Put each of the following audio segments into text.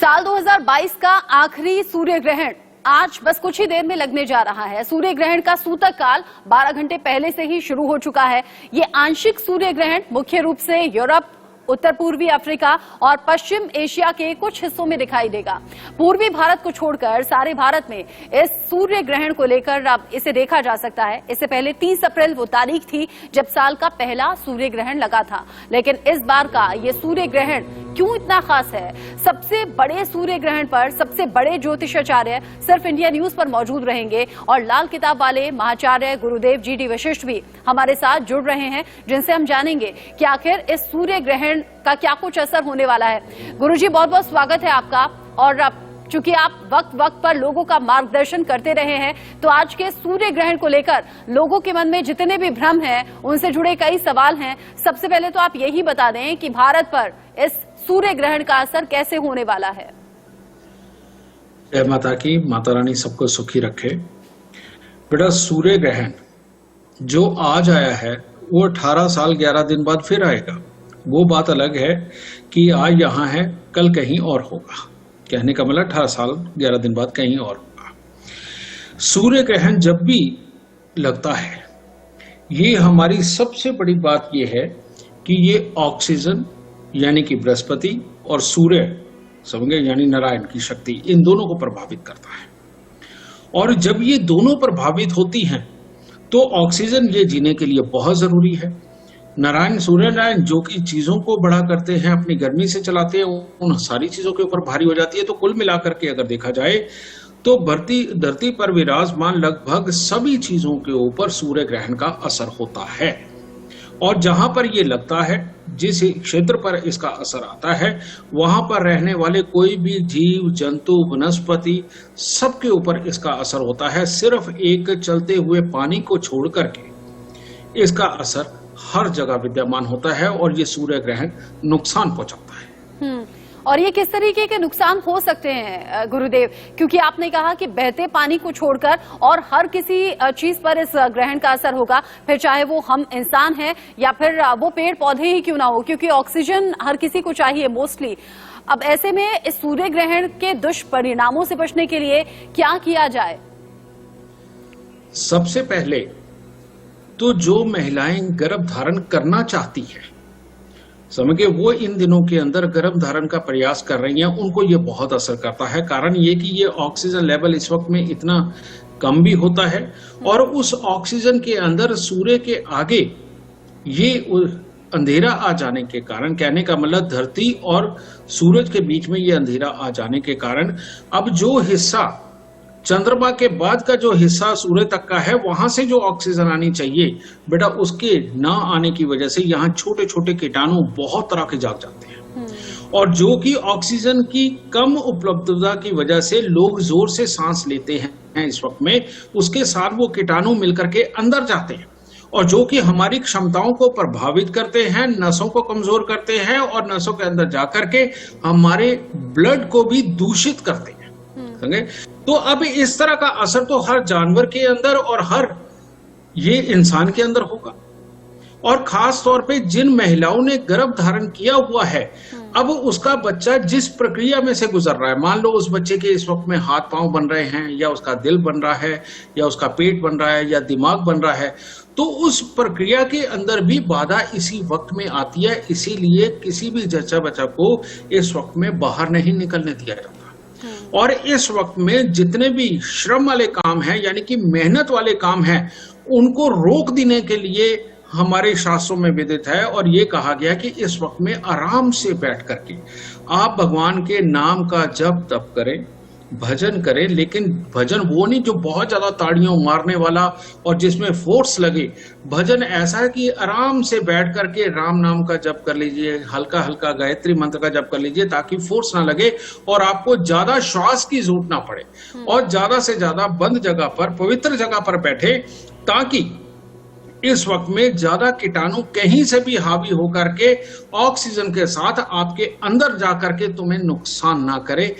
साल 2022 का आखिरी सूर्य ग्रहण आज बस कुछ ही देर में लगने जा रहा है। सूर्य ग्रहण का सूतक काल 12 घंटे पहले से ही शुरू हो चुका है। ये आंशिक सूर्य ग्रहण मुख्य रूप से यूरोप, उत्तर पूर्वी अफ्रीका और पश्चिम एशिया के कुछ हिस्सों में दिखाई देगा। पूर्वी भारत को छोड़कर सारे भारत में इस सूर्य ग्रहण को लेकर अब इसे देखा जा सकता है। इससे पहले 30 अप्रैल वो तारीख थी जब साल का पहला सूर्य ग्रहण लगा था, लेकिन इस बार का ये सूर्य ग्रहण क्यों इतना खास है? सबसे बड़े सूर्य ग्रहण पर सबसे बड़े ज्योतिषाचार्य सिर्फ इंडिया न्यूज पर मौजूद रहेंगे और लाल किताब वाले महाचार्य गुरुदेव जी.डी. वशिष्ठ भी हमारे साथ जुड़ रहे हैं, जिनसे हम जानेंगे कि आखिर इस सूर्य ग्रहण का क्या कुछ असर होने वाला है। गुरुजी, बहुत बहुत स्वागत है आपका। और चूंकि आप वक्त वक्त पर लोगों का मार्गदर्शन करते रहे हैं, तो आज के सूर्य ग्रहण को लेकर लोगों के मन में जितने भी भ्रम हैं, उनसे जुड़े कई सवाल हैं। सबसे पहले तो आप यही बता दें कि भारत पर इस सूर्य ग्रहण का असर कैसे होने वाला है। जय माता की, माता रानी सबको सुखी रखे। बेटा, सूर्य ग्रहण जो आज आया है वो 18 साल 11 दिन बाद फिर आएगा। वो बात अलग है कि आज यहाँ है, कल कहीं और होगा। कहने का मतलब 18 साल 11 दिन बाद कहीं और होगा। सूर्य ग्रहण जब भी लगता है, ये हमारी सबसे बड़ी बात ये है कि ये ऑक्सीजन यानी कि बृहस्पति और सूर्य समझे यानी नारायण की शक्ति, इन दोनों को प्रभावित करता है। और जब ये दोनों प्रभावित होती हैं तो ऑक्सीजन ये जीने के लिए बहुत जरूरी है। नारायण, सूर्य नारायण जो कि चीजों को बड़ा करते हैं, अपनी गर्मी से चलाते हैं, उन सारी चीजों के ऊपर भारी हो जाती है। तो कुल मिलाकर के अगर देखा जाए तो धरती पर विराजमान लगभग सभी चीजों के ऊपर सूर्य ग्रहण का असर होता है। और जहां पर ये लगता है, जिस क्षेत्र पर इसका असर आता है, वहां पर रहने वाले कोई भी जीव जंतु वनस्पति सबके ऊपर इसका असर होता है। सिर्फ एक चलते हुए पानी को छोड़ करके इसका असर हर जगह विद्यमान होता है और ये सूर्य ग्रहण नुकसान पहुंचाता है। और ये किस तरीके के नुकसान हो सकते हैं गुरुदेव? क्योंकि आपने कहा कि बहते पानी को छोड़कर और हर किसी चीज पर इस ग्रहण का असर होगा, फिर चाहे वो हम इंसान हैं या फिर वो पेड़ पौधे ही क्यों ना हो, क्योंकि ऑक्सीजन हर किसी को चाहिए मोस्टली। अब ऐसे में इस सूर्य ग्रहण के दुष्परिणामों से बचने के लिए क्या किया जाए? सबसे पहले तो जो महिलाएं गर्भ धारण करना चाहती हैं, समझिए वो इन दिनों के अंदर गर्भ धारण का प्रयास कर रही हैं, उनको ये बहुत असर करता है। कारण ये कि ये ऑक्सीजन लेवल इस वक्त में इतना कम भी होता है और उस ऑक्सीजन के अंदर सूर्य के आगे ये अंधेरा आ जाने के कारण, कहने का मतलब धरती और सूरज के बीच में ये अंधेरा आ जाने के कारण अब जो हिस्सा चंद्रमा के बाद का जो हिस्सा सूर्य तक का है, वहां से जो ऑक्सीजन आनी चाहिए बेटा, उसके ना आने की वजह से यहाँ छोटे छोटे कीटाणु बहुत तरह के जाग जाते हैं। और जो कि ऑक्सीजन की कम उपलब्धता की वजह से लोग जोर से सांस लेते हैं इस वक्त में, उसके साथ वो कीटाणु मिलकर के अंदर जाते हैं और जो कि हमारी क्षमताओं को प्रभावित करते हैं, नसों को कमजोर करते हैं और नसों के अंदर जाकर के हमारे ब्लड को भी दूषित करते हैं। समझे? तो अब इस तरह का असर तो हर जानवर के अंदर और हर ये इंसान के अंदर होगा। और खास तौर पे जिन महिलाओं ने गर्भ धारण किया हुआ है, अब उसका बच्चा जिस प्रक्रिया में से गुजर रहा है, मान लो उस बच्चे के इस वक्त में हाथ पांव बन रहे हैं या उसका दिल बन रहा है या उसका पेट बन रहा है या दिमाग बन रहा है, तो उस प्रक्रिया के अंदर भी बाधा इसी वक्त में आती है। इसीलिए किसी भी जच्चा बच्चा को इस वक्त में बाहर नहीं निकलने दिया जाता। और इस वक्त में जितने भी श्रम वाले काम हैं, यानी कि मेहनत वाले काम हैं, उनको रोक देने के लिए हमारे शास्त्रों में विदित है और ये कहा गया कि इस वक्त में आराम से बैठ करके आप भगवान के नाम का जप तप करें, भजन करें। लेकिन भजन वो नहीं जो बहुत ज्यादा ताड़ियों मारने वाला और जिसमें फोर्स लगे। भजन ऐसा है कि आराम से बैठ करके राम नाम का जप कर लीजिए, हल्का हल्का गायत्री मंत्र का जप कर लीजिए, ताकि फोर्स ना लगे और आपको ज्यादा श्वास की जरूरत ना पड़े। और ज्यादा से ज्यादा बंद जगह पर, पवित्र जगह पर बैठे, ताकि इस वक्त में ज्यादा कीटाणु कहीं से भी हावी होकर के ऑक्सीजन के साथ आपके अंदर जाकर के तुम्हें नुकसान ना करे।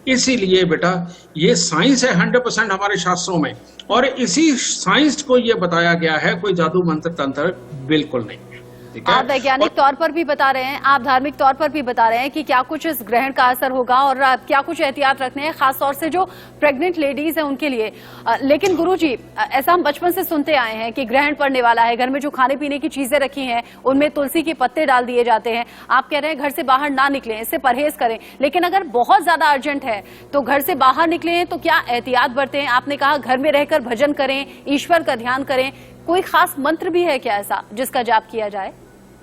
इसीलिए बेटा ये साइंस है 100% हमारे शास्त्रों में, और इसी साइंस को ये बताया गया है, कोई जादू मंत्र तंत्र बिल्कुल नहीं है। ठीक है। आप वैज्ञानिक तौर पर भी बता रहे हैं, आप धार्मिक तौर पर भी बता रहे हैं कि क्या कुछ इस ग्रहण का असर होगा और क्या कुछ एहतियात रखने हैं, खासतौर से जो प्रेग्नेंट लेडीज हैं उनके लिए। लेकिन गुरुजी, ऐसा हम बचपन से सुनते आए हैं कि ग्रहण पड़ने वाला है, घर में जो खाने पीने की चीजें रखी हैं उनमें तुलसी के पत्ते डाल दिए जाते हैं। आप कह रहे हैं घर से बाहर ना निकलें, इससे परहेज करें, लेकिन अगर बहुत ज्यादा अर्जेंट है तो घर से बाहर निकलें तो क्या एहतियात बरतें? आपने कहा घर में रहकर भजन करें, ईश्वर का ध्यान करें, कोई खास मंत्र भी है क्या ऐसा जिसका जाप किया जाए?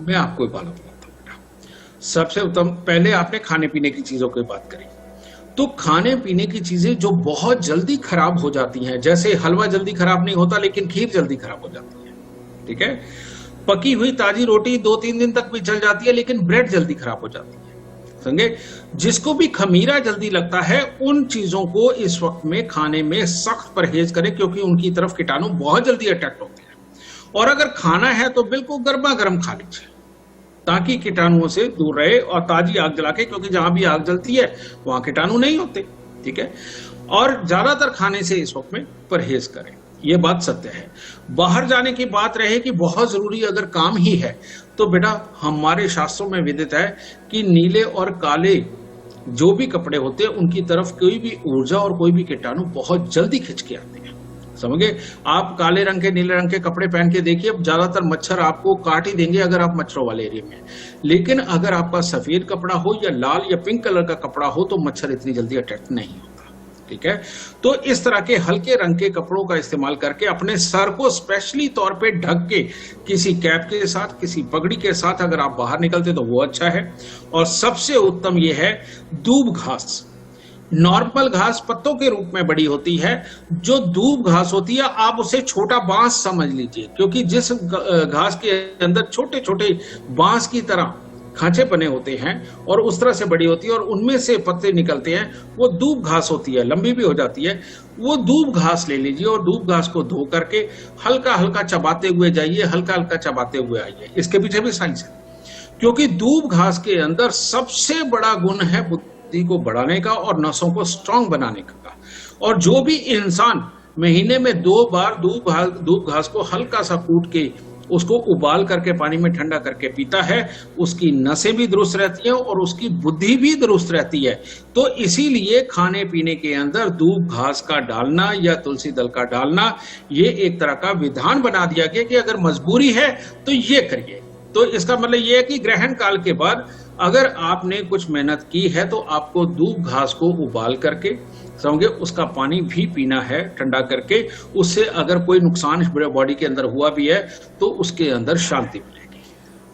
मैं आपको एक बात बताता हूँ बेटा। सबसे उत्तम, पहले आपने खाने पीने की चीजों की बात करी, तो खाने पीने की चीजें जो बहुत जल्दी खराब हो जाती हैं, जैसे हलवा जल्दी खराब नहीं होता लेकिन खीर जल्दी खराब हो जाती है, ठीक है। पकी हुई ताजी रोटी 2-3 दिन तक भी चल जाती है लेकिन ब्रेड जल्दी खराब हो जाती है, समझे। जिसको भी खमीरा जल्दी लगता है उन चीजों को इस वक्त में खाने में सख्त परहेज करें, क्योंकि उनकी तरफ कीटाणु बहुत जल्दी अटैक होते हैं। और अगर खाना है तो बिल्कुल गर्मा गर्म खा लीजिए ताकि कीटाणुओं से दूर रहे, और ताजी आग जला के, क्योंकि जहां भी आग जलती है वहां कीटाणु नहीं होते, ठीक है। और ज्यादातर खाने से इस वक्त में परहेज करें, ये बात सत्य है। बाहर जाने की बात रहे कि बहुत जरूरी अगर काम ही है तो बेटा हमारे शास्त्रों में विदित है कि नीले और काले जो भी कपड़े होते हैं उनकी तरफ कोई भी ऊर्जा और कोई भी कीटाणु बहुत जल्दी खिंच के आते हैं, समझ गए। आप काले रंग के, नीले रंग के कपड़े पहन के देखिए, ज्यादातर मच्छर आपको काट ही देंगे अगर आप मच्छरों वाले एरिया में। लेकिन अगर आपका सफेद कपड़ा हो या लाल या पिंक कलर का कपड़ा हो तो मच्छर इतनी जल्दी अटैक नहीं होता, ठीक है। तो इस तरह के हल्के रंग के कपड़ों का इस्तेमाल करके अपने सर को स्पेशली तौर पे ढक के, किसी कैप के साथ, किसी पगड़ी के साथ अगर आप बाहर निकलते तो वो अच्छा है। और सबसे उत्तम ये है दूब घास। नॉर्मल घास पत्तों के रूप में बड़ी होती है, जो दूब घास होती है आप उसे छोटा बांस समझ लीजिए, क्योंकि जिस घास के अंदर छोटे छोटे बांस की तरह खांचे बने होते हैं और उस तरह से बड़ी होती है और उनमें से पत्ते निकलते हैं, वो दूब घास होती है, लंबी भी हो जाती है। वो दूब घास ले लीजिए और दूब घास को धो करके हल्का हल्का चबाते हुए जाइए, हल्का हल्का चबाते हुए आइए। इसके पीछे भी साइंस है, क्योंकि दूब घास के अंदर सबसे बड़ा गुण है बुद्धि को बढ़ाने का और नसों को स्ट्रांग बनाने का। और जो भी इंसान महीने में 2 बार दूब घास को हल्का सा कूट के उसको उबाल करके पानी में ठंडा करके पीता है, उसकी नसें भी दुरुस्त रहती हैं और उसकी बुद्धि भी दुरुस्त रहती है। तो इसीलिए खाने पीने के अंदर दूब घास का डालना या तुलसी दल का डालना, ये एक तरह का विधान बना दिया गया कि अगर मजबूरी है तो ये करिए। तो इसका मतलब ये है कि ग्रहण काल के बाद अगर आपने कुछ मेहनत की है तो आपको दूब घास को उबाल करके, समझे, उसका पानी भी पीना है ठंडा करके। उससे अगर कोई नुकसान बॉडी के अंदर हुआ भी है तो उसके अंदर शांति मिलेगी।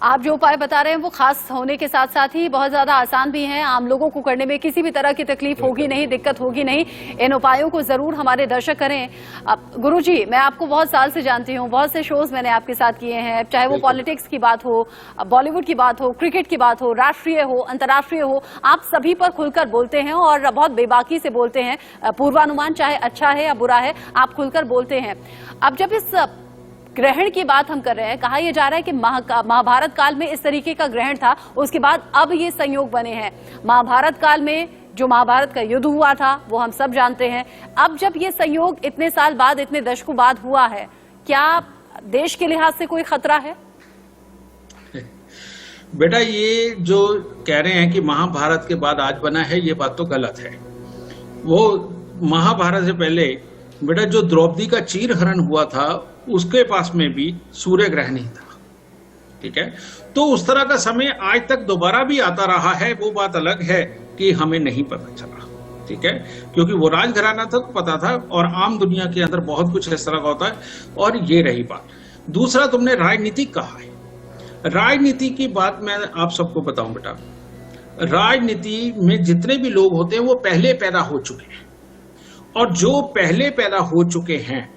आप जो उपाय बता रहे हैं वो खास होने के साथ साथ ही बहुत ज्यादा आसान भी हैं, आम लोगों को करने में किसी भी तरह की तकलीफ होगी नहीं, दिक्कत होगी नहीं। इन उपायों को जरूर हमारे दर्शक करें। गुरुजी, मैं आपको बहुत साल से जानती हूँ, बहुत से शोज मैंने आपके साथ किए हैं, चाहे वो पॉलिटिक्स की बात हो, बॉलीवुड की बात हो, क्रिकेट की बात हो, राष्ट्रीय हो, अंतर्राष्ट्रीय हो, आप सभी पर खुलकर बोलते हैं और बहुत बेबाकी से बोलते हैं। पूर्वानुमान चाहे अच्छा है या बुरा है, आप खुलकर बोलते हैं। अब जब इस ग्रहण की बात हम कर रहे हैं, कहा यह जा रहा है कि महाभारत काल में इस तरीके का ग्रहण था, उसके बाद अब ये संयोग बने हैं। महाभारत काल में जो महाभारत का युद्ध हुआ था वो हम सब जानते हैं। अब जब ये संयोग इतने साल बाद, इतने दशकों बाद हुआ है, क्या देश के लिहाज से कोई खतरा है? बेटा, ये जो कह रहे हैं कि महाभारत के बाद आज बना है, ये बात तो गलत है। वो महाभारत से पहले बेटा जो द्रौपदी का चीरहरण हुआ था उसके पास में भी सूर्य ग्रहण ही था, ठीक है। तो उस तरह का समय आज तक दोबारा भी आता रहा है, वो बात अलग है कि हमें नहीं पता चला, ठीक है, क्योंकि वो राजघराना था तो पता था और आम दुनिया के अंदर बहुत कुछ इस तरह का होता है। और ये रही बात। दूसरा, तुमने राजनीतिक कहा है, राजनीति की बात मैं आप सबको बताऊं बेटा, राजनीति में जितने भी लोग होते हैं वो पहले पैदा हो चुके हैं, और जो पहले पैदा हो चुके हैं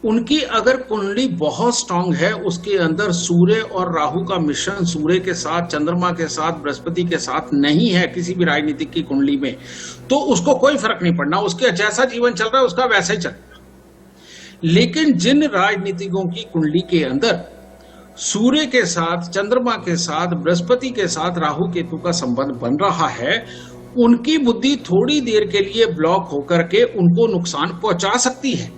उनकी अगर कुंडली बहुत स्ट्रांग है, उसके अंदर सूर्य और राहु का मिश्रण सूर्य के साथ, चंद्रमा के साथ, बृहस्पति के साथ नहीं है किसी भी राजनीतिक की कुंडली में, तो उसको कोई फर्क नहीं पड़ना, उसके जैसा जीवन चल रहा है उसका वैसा ही चलेगा। लेकिन जिन राजनीतिकों की कुंडली के अंदर सूर्य के साथ, चंद्रमा के साथ, बृहस्पति के साथ राहु केतु का संबंध बन रहा है, उनकी बुद्धि थोड़ी देर के लिए ब्लॉक होकर के उनको नुकसान पहुंचा सकती है।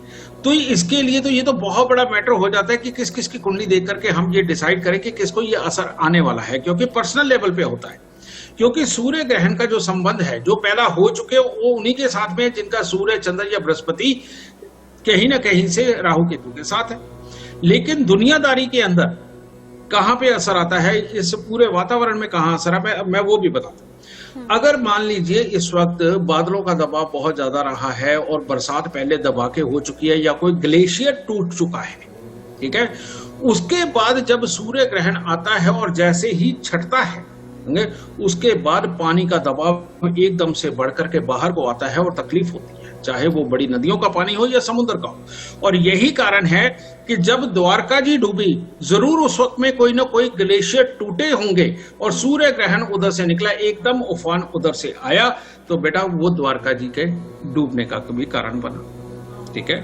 तो इसके लिए तो ये तो बहुत बड़ा मैटर हो जाता है कि किस किस की कुंडली देख करके हम ये डिसाइड करें कि किसको ये असर आने वाला है, क्योंकि पर्सनल लेवल पे होता है। क्योंकि सूर्य ग्रहण का जो संबंध है, जो पैदा हो चुके वो उन्हीं के साथ में जिनका सूर्य, चंद्र या बृहस्पति कहीं ना कहीं से राहु केतु के साथ है। लेकिन दुनियादारी के अंदर कहां पे असर आता है, इस पूरे वातावरण में कहां असर है, मैं वो भी बताता हूं। अगर मान लीजिए इस वक्त बादलों का दबाव बहुत ज्यादा रहा है और बरसात पहले दबा के हो चुकी है या कोई ग्लेशियर टूट चुका है, ठीक है, उसके बाद जब सूर्य ग्रहण आता है और जैसे ही छटता है, उसके बाद पानी का दबाव एकदम से बढ़ करके बाहर को आता है और तकलीफ होती है, चाहे वो बड़ी नदियों का पानी हो या समुद्र का हो। और यही कारण है कि जब द्वारका जी डूबी, जरूर उस वक्त में कोई ना कोई ग्लेशियर टूटे होंगे और सूर्य ग्रहण उधर से निकला, एकदम उफान उधर से आया, तो बेटा वो द्वारका जी के डूबने का भी कारण बना। ठीक है,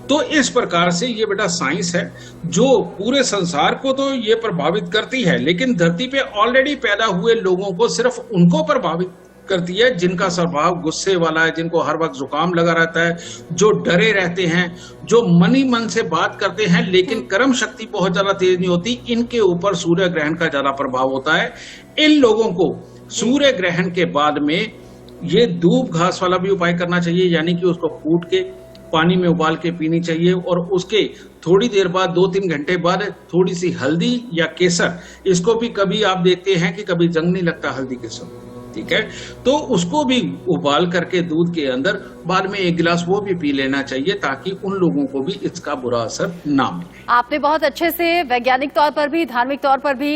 तो इस प्रकार से ये बेटा साइंस है जो पूरे संसार को तो ये प्रभावित करती है, लेकिन धरती पे ऑलरेडी पैदा हुए लोगों को सिर्फ उनको प्रभावित करती है जिनका स्वभाव गुस्से वाला है, जिनको हर वक्त जुकाम लगा रहता है, जो डरे रहते हैं, जो मन ही मन से बात करते हैं लेकिन कर्म शक्ति बहुत ज्यादा तेज नहीं होती, इनके ऊपर सूर्य ग्रहण का ज्यादा प्रभाव होता है। इन लोगों को सूर्य ग्रहण के बाद में ये दूब घास वाला भी उपाय करना चाहिए, यानी कि उसको कूट के पानी में उबाल के पीनी चाहिए और उसके थोड़ी देर बाद 2-3 घंटे बाद थोड़ी सी हल्दी या केसर, इसको भी कभी आप देखते हैं कि कभी जंग नहीं लगता हल्दी केसर, ठीक है, तो उसको भी उबाल करके दूध के अंदर बाद में 1 गिलास वो भी पी लेना चाहिए, ताकि उन लोगों को भी इसका बुरा असर ना मिले। आपने बहुत अच्छे से वैज्ञानिक तौर पर भी, धार्मिक तौर पर भी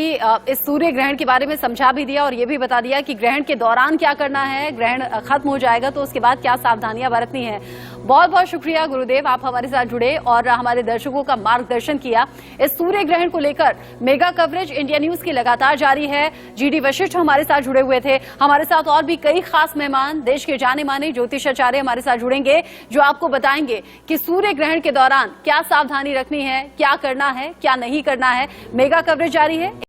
इस सूर्य ग्रहण के बारे में समझा भी दिया और ये भी बता दिया कि ग्रहण के दौरान क्या करना है, ग्रहण खत्म हो जाएगा तो उसके बाद क्या सावधानियां बरतनी है। बहुत बहुत शुक्रिया गुरुदेव, आप हमारे साथ जुड़े और हमारे दर्शकों का मार्गदर्शन किया। इस सूर्य ग्रहण को लेकर मेगा कवरेज इंडिया न्यूज की लगातार जारी है। जीडी वशिष्ठ हमारे साथ जुड़े हुए थे। हमारे साथ और भी कई खास मेहमान, देश के जाने माने ज्योतिषाचार्य हमारे साथ जुड़ेंगे, जो आपको बताएंगे कि सूर्य ग्रहण के दौरान क्या सावधानी रखनी है, क्या करना है, क्या नहीं करना है। मेगा कवरेज जारी है।